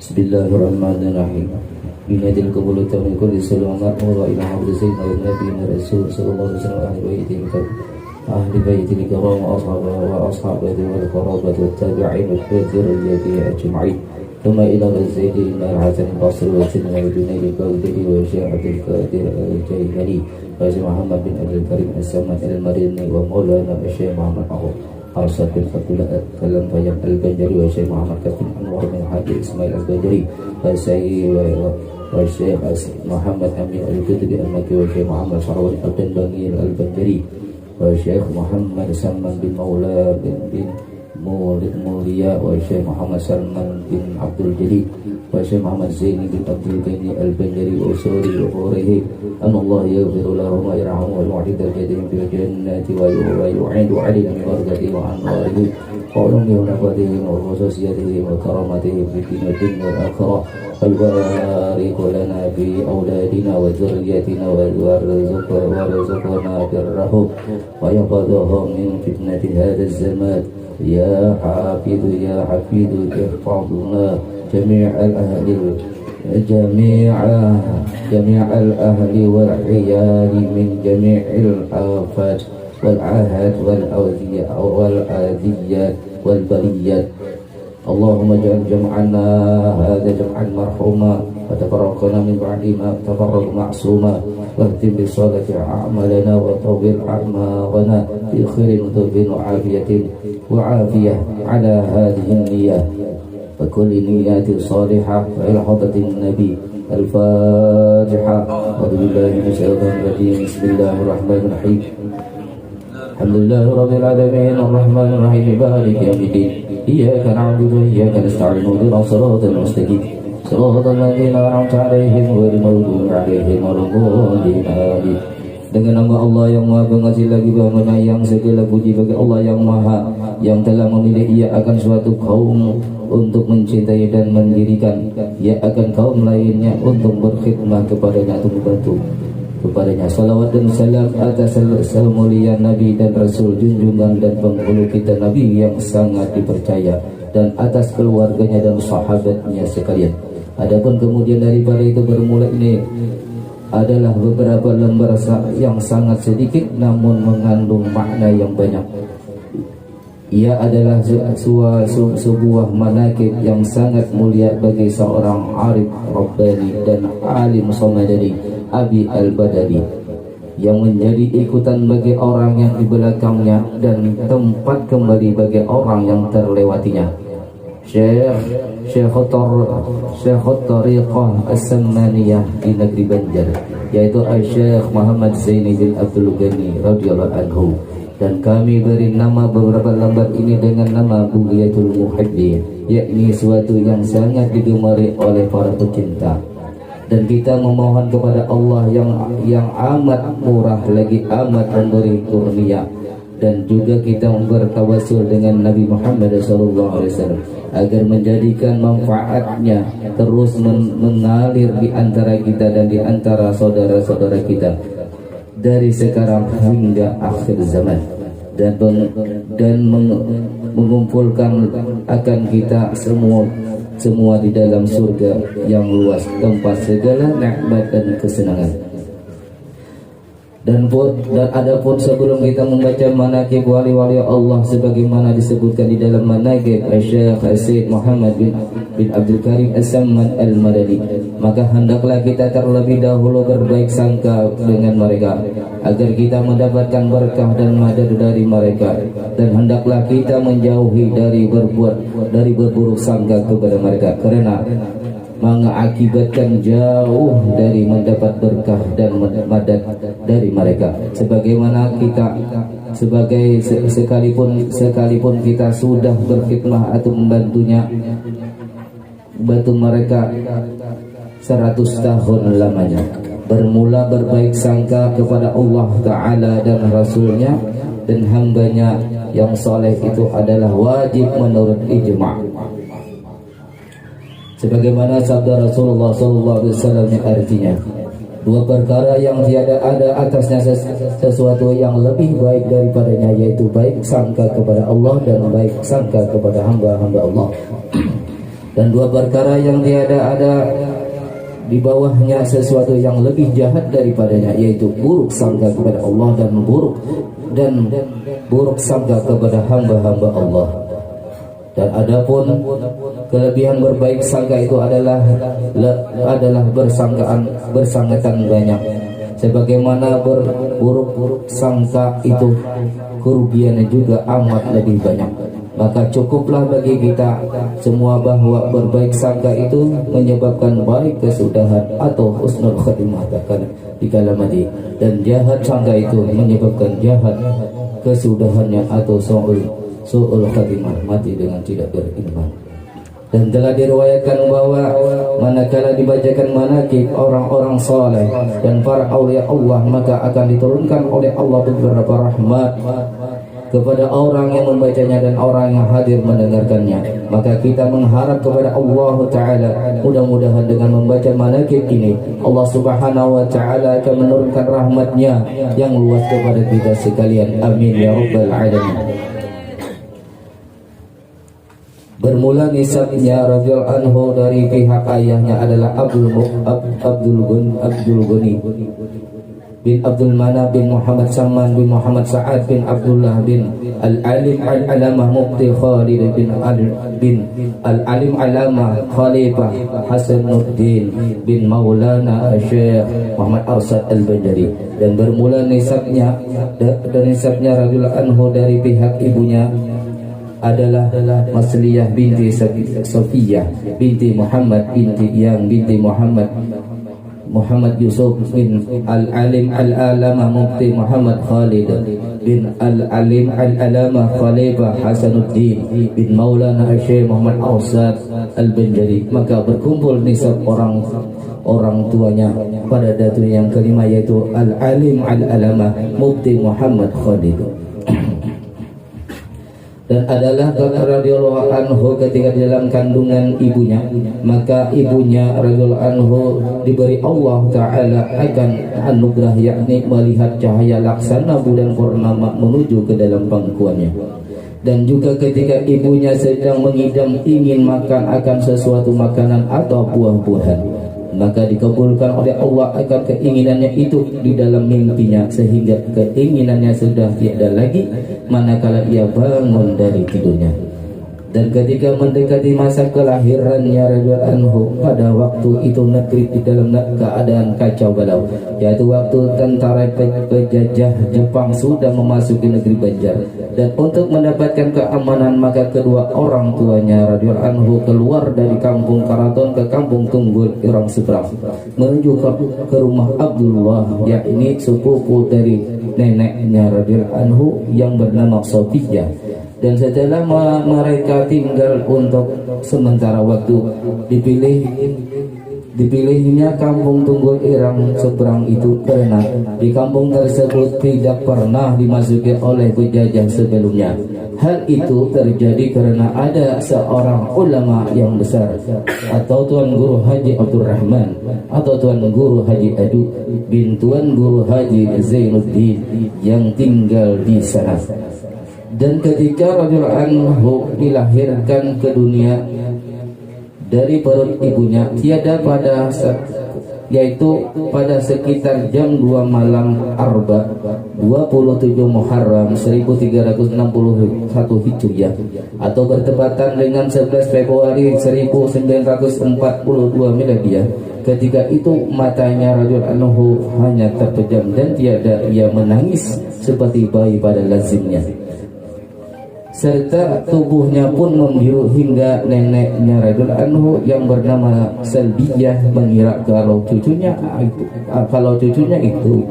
Bismillahirrahmanirrahim. Binadil qabulata min kulli salamat wa ila hadri sayyidina nabiyina rasul sallallahu alaihi wasallam ahli baiti al-kiram wa ashabihi wal qarabat wat tabi'in wa dzurriyyatihi ajma'in. Thumma ila sayyidina al-Hasan al-Basri wa sayyidina Junayd al-Qadiri wa Syekh Abdul Qadir al-Jailani wa Syekh Muhammad bin Abdul Karim as-Samad al-Madini wa Maulana Syekh Muhammad Arsad bin Abdullah Kalam Bayam Al-Banjari wa Syekh Muhammad Kafin Anwar bin Haji Ismail Al-Banjari wa Syekh Muhammad Amin Al-Qudri Al-Maki wa Syekh Muhammad Sarwan Al-Bangil Al-Banjari wa Syekh Muhammad Salman bin Maula bin Mulia wa Syekh Muhammad Salman bin Abdul Jalil wa Syekh Muhammad Zaini bin Abdul Ghani Al-Banjari wa usuli wa urihi an Allah yaghfiru lahum wa yarhamu wa yu'id darajatihim fil jannati wa yu'idu 'alaihim min barakatihi wa anwarihi wa ulumi wa nafatihi wa khususiyatihi wa karamatihi fid dunya wal akhirah wa yubarik lana fi awladina wa dzurriyyatina wa yarzuqna birrahum wa yahfadhuhum min fitnati hadzal zaman ya hafidu ya hafidu ihfadhna جميع الأهل والعيال من جميع الآفات والعاهات والآذيات والبليات. اللهم اجعل جمعنا هذا جمعا مرحوما وتفرقنا من بعد ما تفرق معصوما واختم بالصلاة أعمالنا وطول أعمارنا في خير وطب وعافية على هذه النية وكل نيات صالحة وإلى حضرة النبي. الفاتحة. أعوذ بالله من الشيطان الرجيم. بسم الله الرحمن الرحيم. الحمد لله رب العالمين الرحمن الرحيم مالك يوم الدين إياك نعبد وإياك نستعين اهدنا الصراط المستقيم صراط الذين أنعمت عليهم غير المغضوب عليهم ولا الضالين آمين. Dengan nama Allah yang Maha Pengasih lagi Maha Penyayang, segala puji bagi Allah yang Maha, yang telah memilih ia akan suatu kaum untuk mencintai dan mendirikan, ia akan kaum lainnya untuk berkhidmat kepadanya atau membantu kepadanya. Salawat dan salam atas mulia Nabi dan Rasul, junjungan dan penghulu kita Nabi yang sangat dipercaya, dan atas keluarganya dan sahabatnya sekalian. Adapun kemudian daripada itu bermula ini adalah beberapa lembar yang sangat sedikit namun mengandung makna yang banyak. Ia adalah sebuah manaqib yang sangat mulia bagi seorang arif Rabbani dan alim Samadani, Abi Al-Badali, yang menjadi ikutan bagi orang yang di belakangnya dan tempat kembali bagi orang yang terlewatinya. Syekh Tariqah As-Sammaniyah di negeri Banjar, yaitu Syekh Muhammad Zaini bin Abdul Ghani radhiyallahu anhu. Dan kami beri nama beberapa lembar ini dengan nama Bughyatul Muhibbin, yakni suatu yang sangat digemari oleh para pecinta. Dan kita memohon kepada Allah yang amat murah lagi amat memberi kurnia, dan juga kita bertawassul dengan Nabi Muhammad SAW agar menjadikan manfaatnya terus mengalir di antara kita dan di antara saudara-saudara kita dari sekarang hingga akhir zaman, dan mengumpulkan akan kita semua di dalam surga yang luas, tempat segala nikmat dan kesenangan. Dan adapun sebelum kita membaca manaqib wali-wali Allah sebagaimana disebutkan di dalam manaqib Syekh Said Muhammad bin Abdul Karim As-Samman Al-Madani, maka hendaklah kita terlebih dahulu berbaik sangka dengan mereka agar kita mendapatkan berkah dan madad dari mereka, dan hendaklah kita menjauhi dari berburuk sangka kepada mereka, karena mengakibatkan jauh dari mendapat berkah dan madad dari mereka. Sebagaimana kita sekalipun kita sudah berkhidmah atau membantu mereka 100 tahun lamanya, bermula berbaik sangka kepada Allah Ta'ala dan Rasulnya dan hambanya yang soleh itu adalah wajib menurut ijma'. Sebagaimana sabda Rasulullah SAW yang artinya, dua perkara yang tiada ada atasnya sesuatu yang lebih baik daripadanya, yaitu baik sangka kepada Allah dan baik sangka kepada hamba-hamba Allah. Dan dua perkara yang tiada ada di bawahnya sesuatu yang lebih jahat daripadanya, yaitu buruk sangka kepada Allah dan buruk sangka kepada hamba-hamba Allah. Dan adapun kelebihan berbaik sangka itu adalah bersangkatan banyak. Sebagaimana berburuk sangka itu kerugiannya juga amat lebih banyak. Maka cukuplah bagi kita semua bahwa berbaik sangka itu menyebabkan baik kesudahan atau husnul khatimah bahkan di kalam mati, dan jahat sangka itu menyebabkan jahat kesudahannya atau su'ul khatimah, mati dengan tidak beriman. Dan telah diriwayatkan bahwa manakala dibacakan manaqib orang-orang saleh dan para aulia Allah, maka akan diturunkan oleh Allah beberapa rahmat kepada orang yang membacanya dan orang yang hadir mendengarkannya. Maka kita mengharap kepada Allah Ta'ala, mudah-mudahan dengan membaca manaqib ini Allah Subhanahu Wa Ta'ala akan menurunkan rahmatnya yang luas kepada kita sekalian. Amin ya Rabbal Alamin. Bermula nisabnya radhiyallahu anhu dari pihak ayahnya adalah Abdul Ghani bin Abdul Manaf bin Muhammad Saman bin Muhammad Sa'ad bin Abdullah bin Al-Alim Al-Alamah Mufti Khalid bin Al-Alim Alamah Khalifah Hasanuddin bin Maulana Syekh Muhammad Arsad Al-Banjari. Dan bermula nisabnya radhiyallahu anhu dari pihak ibunya adalah Masliyah binti Sofiyah binti Muhammad binti Muhammad Yusuf bin Al-Alim Al-Alamah Mufti Muhammad Khalid bin Al-Alim Al-Alamah Khalifah Hasanuddin bin Maulana Syekh Muhammad Arsad Al-Banjari. Maka berkumpul nisab orang tuanya pada datu yang kelima, yaitu Al-Alim Al-Alamah Mufti Muhammad Khalid. Dan adalah radhiyallahu anhu ketika di dalam kandungan ibunya, maka ibunya radhiyallahu anhu diberi Allah Ta'ala akan anugerah, yakni melihat cahaya laksana bulan purnama menuju ke dalam pangkuannya. Dan juga ketika ibunya sedang mengidam ingin makan akan sesuatu makanan atau buah-buahan, maka dikabulkan oleh Allah akan keinginannya itu di dalam mimpinya, sehingga keinginannya sudah tiada lagi manakala ia bangun dari tidurnya. Dan ketika mendekati masa kelahirannya radhiyallahu anhu, pada waktu itu negeri di dalam keadaan kacau balau, yaitu waktu tentara penjajah Jepang sudah memasuki negeri Banjar. Dan untuk mendapatkan keamanan, maka kedua orang tuanya radhiyallahu anhu keluar dari kampung Karaton ke kampung Tunggul Irang seberang menuju ke rumah Abdullah, yakni sepupu dari neneknya radhiyallahu anhu yang bernama Sofiyah. Dan setelah mereka tinggal untuk sementara waktu, dipilihnya kampung Tunggul Irang seberang itu karena di kampung tersebut tidak pernah dimasuki oleh penjajah sebelumnya. Hal itu terjadi karena ada seorang ulama yang besar, atau Tuan Guru Haji Abdul Rahman, atau Tuan Guru Haji Adu bin Tuan Guru Haji Zainuddin yang tinggal di sana. Dan ketika radhiyallahu anhu dilahirkan ke dunia dari perut ibunya, yaitu pada sekitar jam 2 malam Arba 27 Muharram 1361 Hijriah, atau bertepatan dengan 11 Februari 1942 Miladiah. Ketika itu matanya radhiyallahu anhu hanya terpejam dan tiada ia menangis seperti bayi pada lazimnya, serta tubuhnya pun membiru hingga neneknya radhiyallahu anhu yang bernama Salbiyah mengira kalau cucunya itu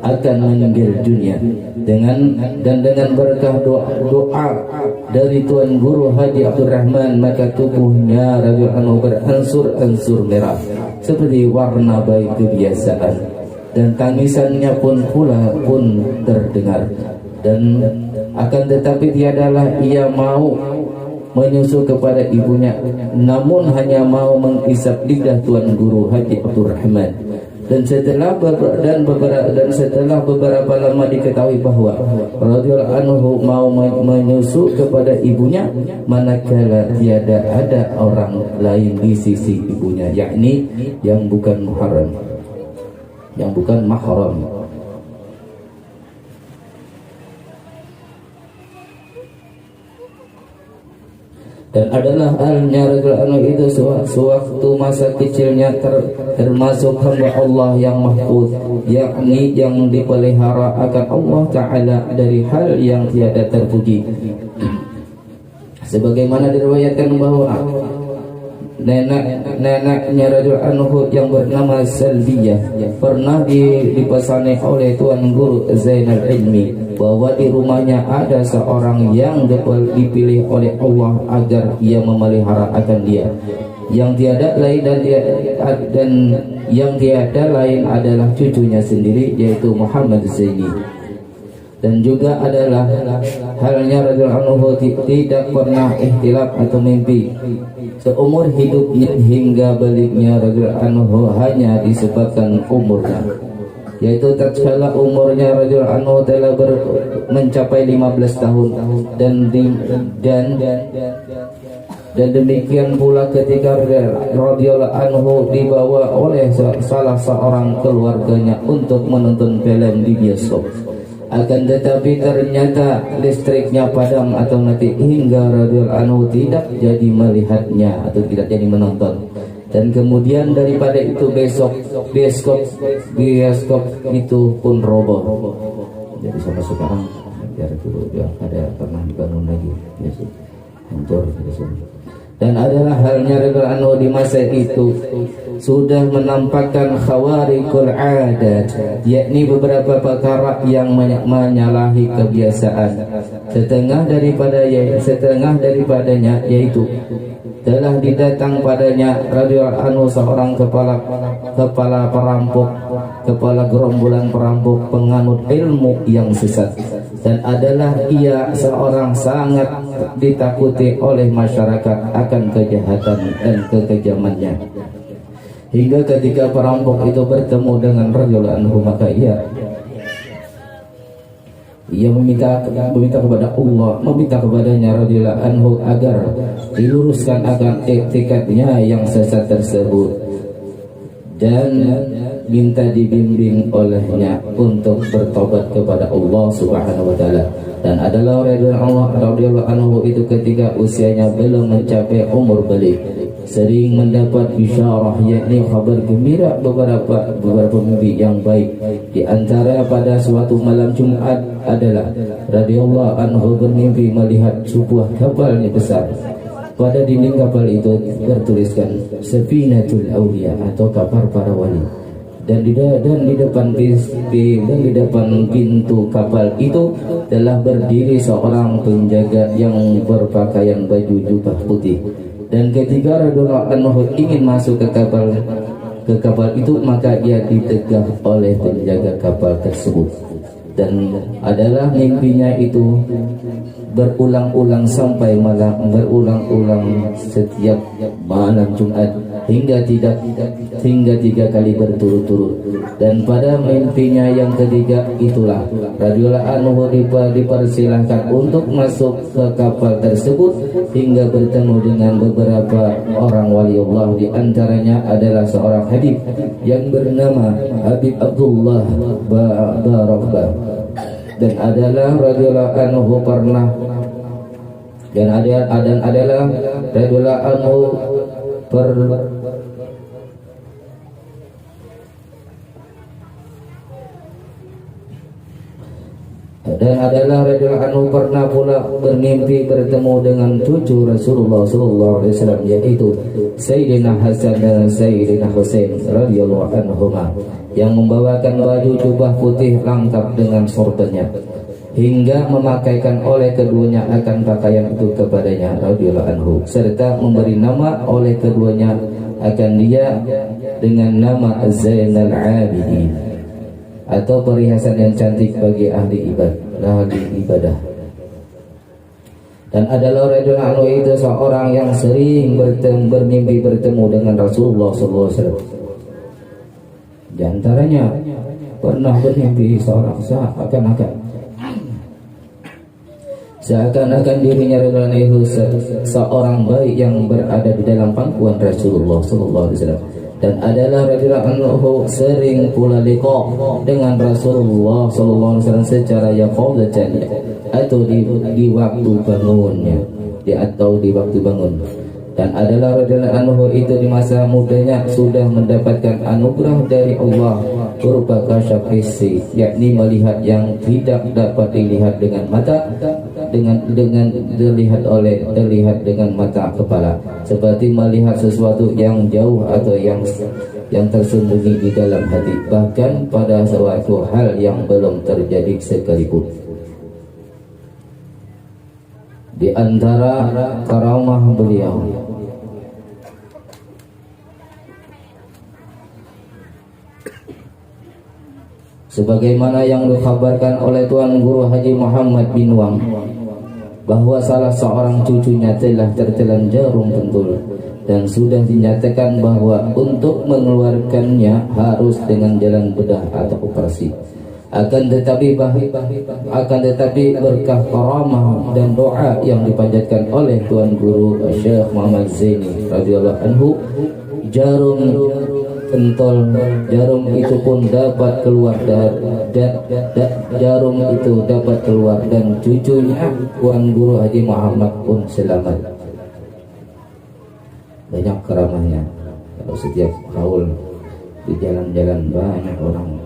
akan meninggal dunia. Dengan berkah doa dari Tuan Guru Haji Abdul Rahman, maka tubuhnya radhiyallahu anhu beransur-ansur merah seperti warna bayi kebiasaan, dan tangisannya pun terdengar. Dan akan tetapi tiadalah ia mau menyusul kepada ibunya, namun hanya mau mengisap lidah Tuan Guru Haji Abdul Rahman. Dan setelah beberapa lama diketahui bahwa radhiyallahu anhu mau menyusu kepada ibunya, manakala tiada ada orang lain di sisi ibunya, yakni yang bukan muharram, yang bukan mahram. Dan adalah halnya radhiyallahu anhu itu sewaktu masa kecilnya termasuk hamba Allah yang mahfuz, yakni yang dipelihara akan Allah Ta'ala dari hal yang tiada terpuji. Sebagaimana diriwayatkan bahwa neneknya radhiyallahu anhu yang bernama Salbiyah pernah dipesani oleh Tuan Guru Zainal Ilmi bahwa di rumahnya ada seorang yang dipilih oleh Allah agar ia memelihara akan dia, yang tiada lain dan yang tiada lain adalah cucunya sendiri, yaitu Muhammad Zaini. Dan juga adalah halnya radhiyallahu anhu tidak pernah ihtilaf atau mimpi seumur hidupnya hingga baliknya radhiyallahu anhu hanya disebabkan umurnya, yaitu tatkala umurnya radhiyallahu anhu telah mencapai 15 tahun dan demikian pula ketika radhiyallahu anhu dibawa oleh salah seorang keluarganya untuk menonton film di bioskop. Akan tetapi ternyata listriknya padam atau mati hingga radhiyallahu anhu tidak jadi melihatnya atau tidak jadi menonton. Dan kemudian daripada itu bioskop itu pun roboh. Jadi sampai sekarang biar dulu ya ada pernah dibangun lagi biasa hancur biasa. Dan adalah halnya radhiyallahu anhu di masa itu sudah menampakkan khawariqul adat, yakni beberapa perkara yang menyalahi kebiasaan. Setengah daripadanya yaitu telah didatang padanya radhiyallahu anhu seorang kepala gerombolan perampok penganut ilmu yang sesat, dan adalah ia seorang sangat ditakuti oleh masyarakat akan kejahatan dan kekejamannya. Hingga ketika perampok itu bertemu dengan radhiyallahu anhu, maka ia meminta kepada Allah, meminta kepadanya radhiyallahu anhu agar diluruskan akan etikatnya yang sesat tersebut, dan minta dibimbing olehnya untuk bertobat kepada Allah Subhanahu wa taala. Dan adalah radhiyallahu anhu itu ketika usianya belum mencapai umur balik, sering mendapat bisyarah, yakni kabar gembira beberapa mimpi yang baik. Di antara pada suatu malam Jumat adalah radhiyallahu anhu bermimpi melihat sebuah kapal yang besar. Pada dinding kapal itu tertuliskan Safinatul Awliya atau kapal para wali. Dan di depan pintu kapal itu telah berdiri seorang penjaga yang berpakaian baju jubah putih. Dan ketika radhiyallahu anhu ingin masuk ke kapal itu, maka ia ditegah oleh penjaga kapal tersebut. Dan adalah mimpinya itu berulang-ulang sampai berulang-ulang setiap malam Jumat hingga 3 kali berturut-turut. Dan pada mimpinya yang ketiga itulah radhiyallahu anhu dipersilahkan untuk masuk ke kapal tersebut hingga bertemu dengan beberapa orang wali Allah. Di antaranya adalah seorang habib yang bernama Habib Abdullah Barakah. Dan adalah radhiyallahu anhu pernah adalah radhiyallahu anhu pernah pula bermimpi bertemu dengan cucu Rasulullah sallallahu alaihi wasallam, yaitu Sayyidina Hasan dan Sayyidina Husain radhiyallahu anhuma, yang membawakan baju jubah putih lengkap dengan sorbannya, hingga memakaikan oleh keduanya akan pakaian itu kepadanya radhiyallahu anhu, serta memberi nama oleh keduanya akan dia dengan nama Zainal Abidin atau perhiasan yang cantik bagi ahli ibadah. Dan adalah radhiyallahu anhu itu seorang yang sering bermimpi bertemu dengan Rasulullah sallallahu alaihi wasallam. Di antaranya pernah bermimpi seakan-akan dirinya radhiyallahu anhu seorang bayi yang berada di dalam pangkuan Rasulullah sallallahu alaihi wasallam, dan adalah radhiyallahu anhu sering pula liqa dengan Rasulullah sallallahu alaihi wasallam secara yaqadzatan atau di waktu bangunnya, atau di waktu bangun. Dan adalah radhiyallahu anhu itu di masa mudanya sudah mendapatkan anugerah dari Allah berupa kasyaf hissi, yakni melihat yang tidak dapat dilihat dengan mata, dengan dilihat dengan mata kepala, seperti melihat sesuatu yang jauh atau yang tersembunyi di dalam hati, bahkan pada suatu hal yang belum terjadi sekalipun. Di antara karamah beliau, sebagaimana yang dikhabarkan oleh Tuan Guru Haji Muhammad bin Wang, bahwa salah seorang cucunya telah tertelan jarum pentul dan sudah dinyatakan bahwa untuk mengeluarkannya harus dengan jalan bedah atau operasi. Akan tetapi berkah karamah dan doa yang dipanjatkan oleh Tuan Guru Syekh Muhammad Zaini radhiyallahu anhu, jarum itu pun dapat keluar dan cucunya Tuan Guru Haji Muhammad pun selamat. Banyak karamahnya. Kalau setiap haul di jalan-jalan banyak orang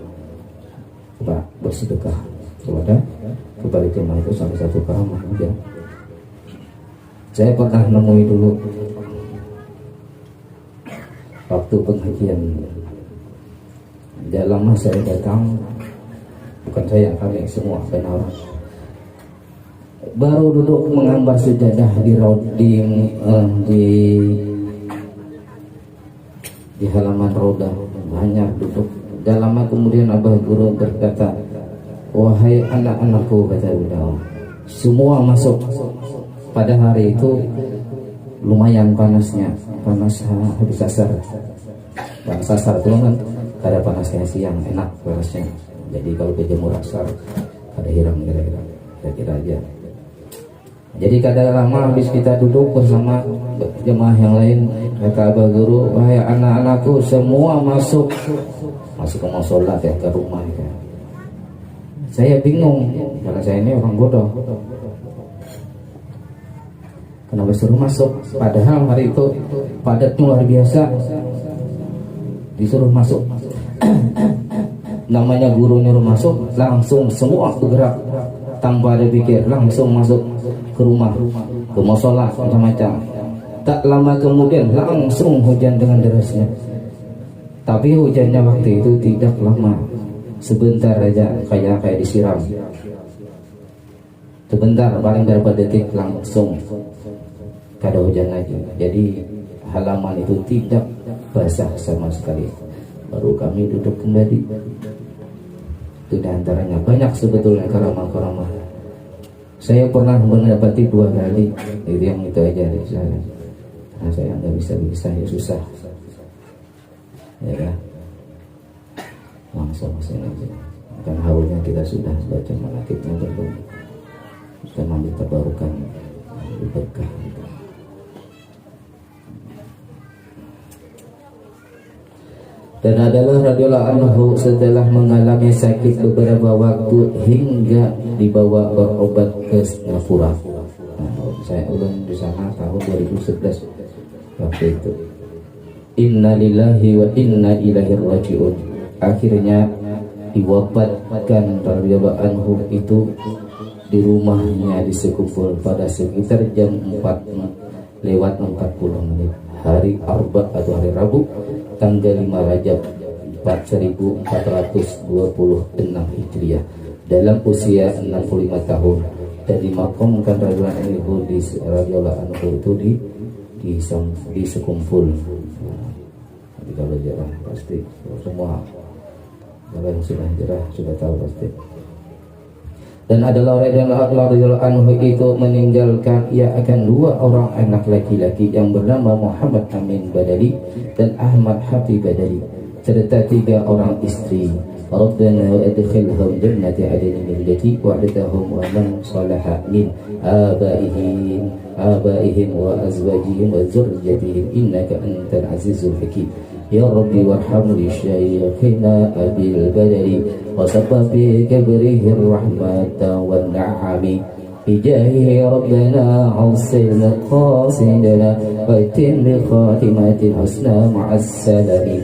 bersedekah kepada jemaah, itu salah satu karamah juga. Saya pernah nemui dulu waktu pengajian, dalam masa saya datang, bukan saya, kami semua benar, baru duduk menggambar sejadah di halaman roda, banyak duduk. Dalam kemudian Abah Guru berkata, wahai anak-anakku, kata beliau, semua masuk. Pada hari itu lumayan panasnya, panas habis asar. Panas asar itu kan ada panasnya siang, enak panasnya. Jadi kalau berjemur asar ada hiram kira-kira aja. Jadi kadang lama habis kita duduk bersama jemaah yang lain, kata Abah Guru, wahai anak-anakku, semua masuk ke musola ya, ke rumah ya. Saya bingung karena saya ini orang bodoh. Kenapa suruh masuk? Padahal hari itu padat luar biasa, disuruh masuk. Namanya guru nyuruh masuk, langsung semua bergerak tanpa ada pikir, langsung masuk ke rumah, ke musola macam-macam. Tak lama kemudian langsung hujan dengan derasnya. Tapi hujannya waktu itu tidak lama, sebentar aja, kayak disiram. Sebentar, paling berapa detik langsung kada hujan lagi. Jadi halaman itu tidak basah sama sekali. Baru kami duduk kembali. Itu diantaranya banyak sebetulnya karamah-karamah. Saya pernah mendapati 2 kali. Itu yang itu aja dari saya. Karena saya nggak bisa ya susah. Ya kan? Langsung aja. Kan haulnya kita sudah baca manaqibnya belum. Kita ambil tabarukan, berkah. Dan adalah radhiyallahu anhu setelah mengalami sakit beberapa waktu hingga dibawa berobat ke Singapura. Saya ulang di sana tahun 2011 waktu itu. Inna lillahi wa inna ilaihi raji'un. Akhirnya diwafatkan radhiyallahu anhu itu di rumahnya di Sekumpul pada sekitar jam 4:40 hari Arba atau hari Rabu tanggal 5 Rajab 1426 Hijriah dalam usia 65 tahun, dan dimakamkan radhiyallahu anhu itu di Sekumpul. Jadi kalau jarang pasti semua kalau yang sudah jerah sudah tahu pasti. Dan adalah radhiyallahu anhu itu meninggalkan ia akan 2 orang anak laki-laki yang bernama Muhammad Amin Badali dan Ahmad Habib Badali, serta 3 orang istri. Rabbana adkhilhum jannati adnin allati wa'adtahum wa man salaha min abaihim wa azwajihim wa dzurriyyatihim innaka antal azizul hakim. Ya Rabbi warham li syayikhina Abil Badari wa sabba fi kabrihi rahmatan wa na'ami bijahi Rabbana awsil qasidana wa tim bi khatimatil husna ma'as salami.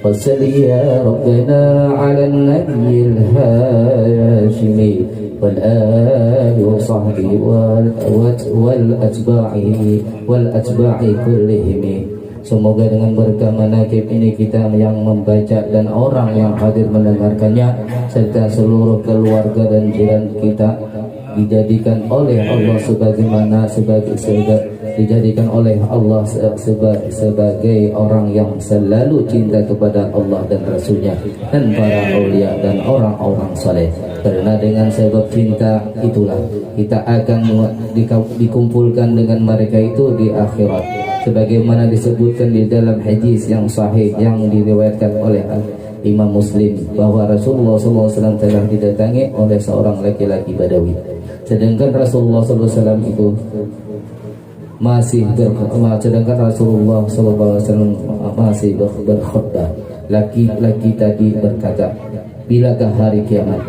وصل يا ربنا على النبي الهاشمي والآل وصحبه والأتباع كلهم. Semoga dengan berkah manaqib ini kita yang membaca dan orang yang hadir mendengarkannya serta seluruh keluarga dan jiran kita dijadikan oleh Allah dijadikan oleh Allah sebagai orang yang selalu cinta kepada Allah dan Rasulnya dan para aulia dan orang-orang saleh. Karena dengan sebab cinta itulah kita akan dikumpulkan dengan mereka itu di akhirat, sebagaimana disebutkan di dalam hadis yang sahih yang diriwayatkan oleh Imam Muslim bahwa Rasulullah SAW telah didatangi oleh seorang laki-laki Badawi, sedangkan Rasulullah SAW itu masih berkhutbah. Laki-laki tadi berkata, bilakah hari kiamat?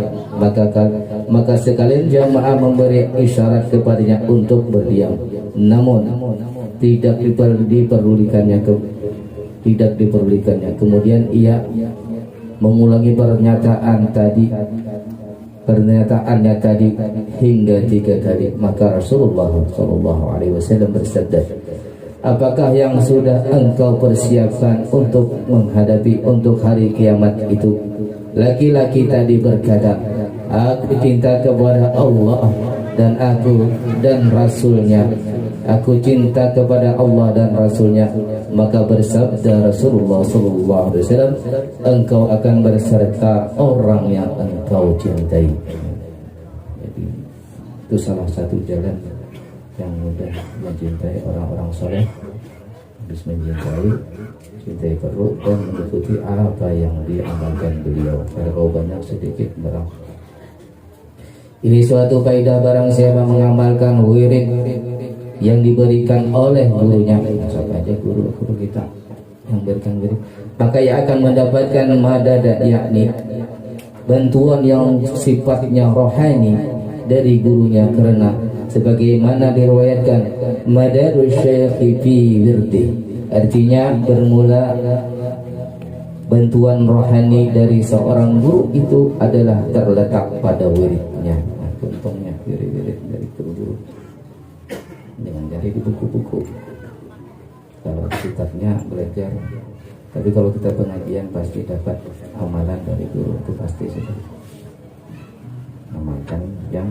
Maka sekalian jamaah memberi isyarat kepadanya untuk berdiam, namun tidak diperlukannya. Kemudian ia mengulangi pernyataannya tadi hingga 3 kali. Maka Rasulullah SAW bersabda, apakah yang sudah engkau persiapkan untuk menghadapi untuk hari kiamat itu? Laki-laki tadi berkata, aku cinta kepada Allah dan Rasulnya. Aku cinta kepada Allah dan Rasulnya. Maka bersabda Rasulullah SAW, engkau akan berserta orang yang engkau cintai. Jadi itu salah satu jalan yang mudah mencintai orang-orang soleh, habis cintai perlu dan mengikuti apa yang diamalkan beliau. Kalau banyak sedikit barang. Ini suatu faedah, barang siapa mengamalkan wirid yang diberikan oleh gurunya, siapa aja guru kita yang berikan wirid, maka ia akan mendapatkan madad, yakni bantuan yang sifatnya rohani dari gurunya. Karena sebagaimana diriwayatkan madadu syekhi fi wirdi, artinya bermula bantuan rohani dari seorang guru itu adalah terletak pada wiridnya. Untungnya wirid-wirid dari guru, jangan cari di buku-buku. Kalau kitabnya belajar, tapi kalau kita pengajian pasti dapat amalan dari guru, itu pasti sudah amalkan yang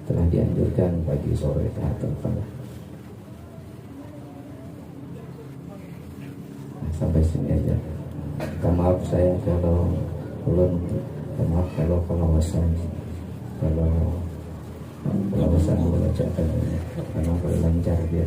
telah dianjurkan pagi, sore, atau malam. Sampai sini aja. Maaf saya kalau belum, maaf kalau wawasan membacakan ini, karena lancar dia.